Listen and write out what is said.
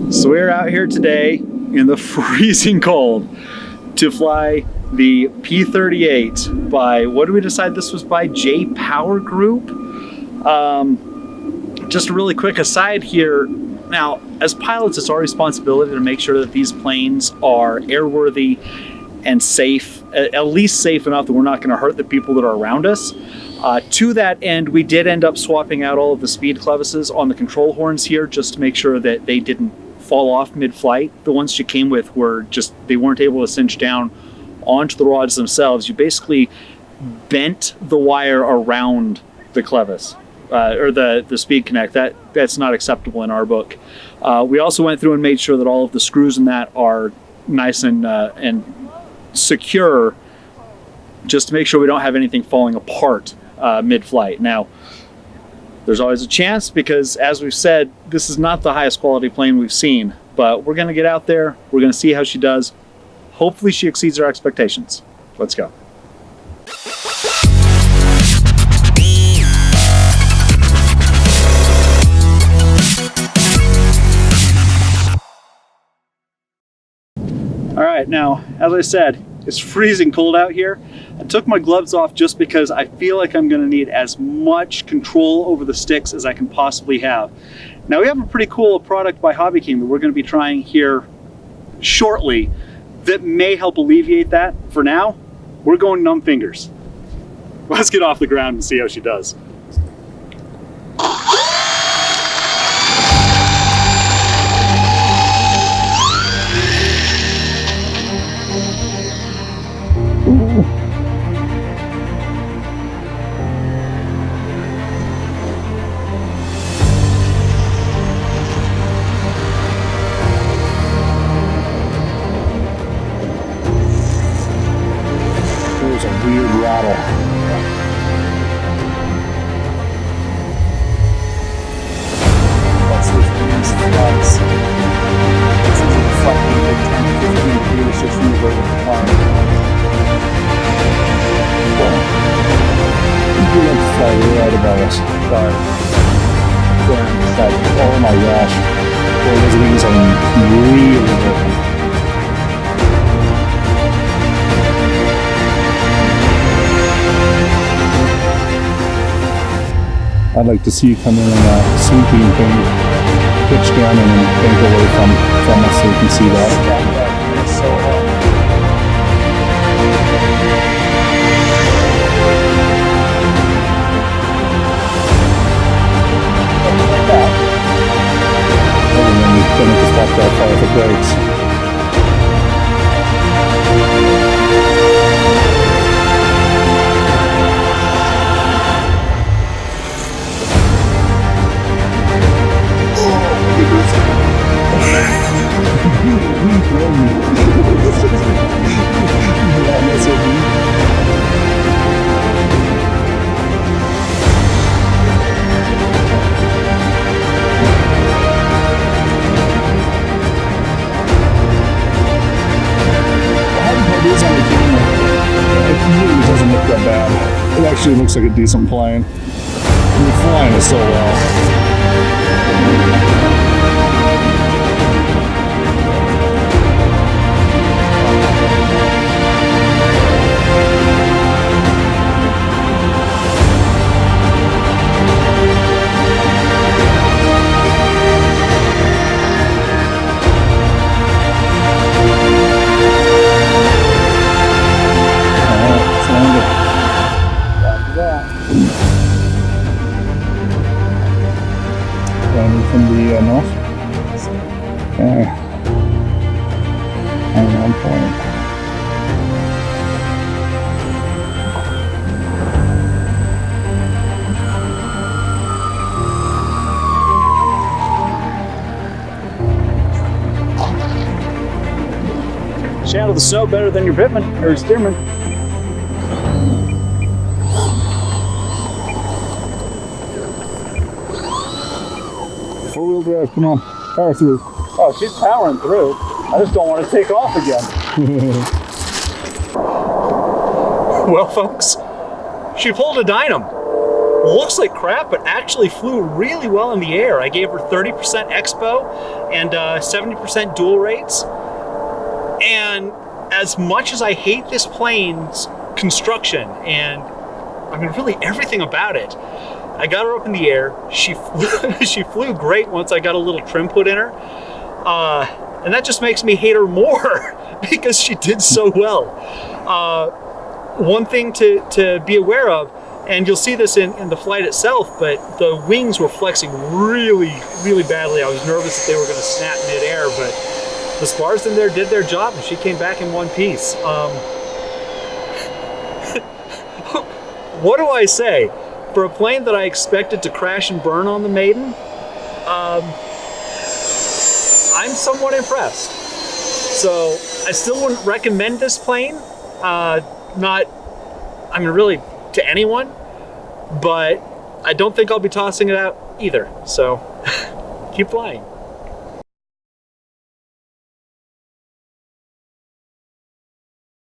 So we're out here today in the freezing cold to fly the P-38 by, what did we decide this was by? J Power Group? Just a really quick aside here. Now, as pilots, it's our responsibility to make sure that these planes are airworthy and safe, at least safe enough that we're not going to hurt the people that are around us. To that end, we did end up swapping out all of the speed clevises on the control horns here just to make sure that they didn't fall off mid-flight. The ones she came with were just, they weren't able to cinch down onto the rods themselves. You basically bent the wire around the clevis, or the speed connect. That's not acceptable in our book. We also went through and made sure that all of the screws in that are nice and secure, just to make sure we don't have anything falling apart mid-flight. Now, there's always a chance because, as we've said, this is not the highest quality plane we've seen, but we're going to get out there. We're going to see how she does. Hopefully she exceeds our expectations. Let's go. All right, now, as I said, it's freezing cold out here. I took my gloves off just because I feel like I'm gonna need as much control over the sticks as I can possibly have. Now, we have a pretty cool product by Hobby King that we're gonna be trying here shortly that may help alleviate that. For now, we're going numb fingers. Let's get off the ground and see how she does. Weird rattle. What's this wings flights? This is a fucking big 10-15 dealership from the vertical climb. You like to fly right above us. Sorry. Oh my gosh. Boy, those wings are really working. I'd like to see you come in a sweeping thing, pitch down and then bank away from us so you can see that. It's so hard. Like that. And then you don't have to stop that far with the brakes. It actually looks like a decent plane. You're flying it so well. From the north. Okay. And 1 point. She handled the snow better than your pitman or your steerman. Four-wheel drive, come on, power through. Oh, she's powering through. I just don't want to take off again. Well, folks, she pulled a dynam. looks like crap, but actually flew really well in the air. I gave her 30% expo and 70% dual rates. And as much as I hate this plane's construction and I mean really everything about it, I got her up in the air. She flew great once I got a little trim put in her. And that just makes me hate her more because she did so well. One thing to be aware of, and you'll see this in the flight itself, but the wings were flexing really, really badly. I was nervous that they were going to snap mid-air, but the spars in there did their job and she came back in one piece. What do I say? For a plane that I expected to crash and burn on the Maiden, I'm somewhat impressed. So I still wouldn't recommend this plane, really to anyone, but I don't think I'll be tossing it out either. So keep flying.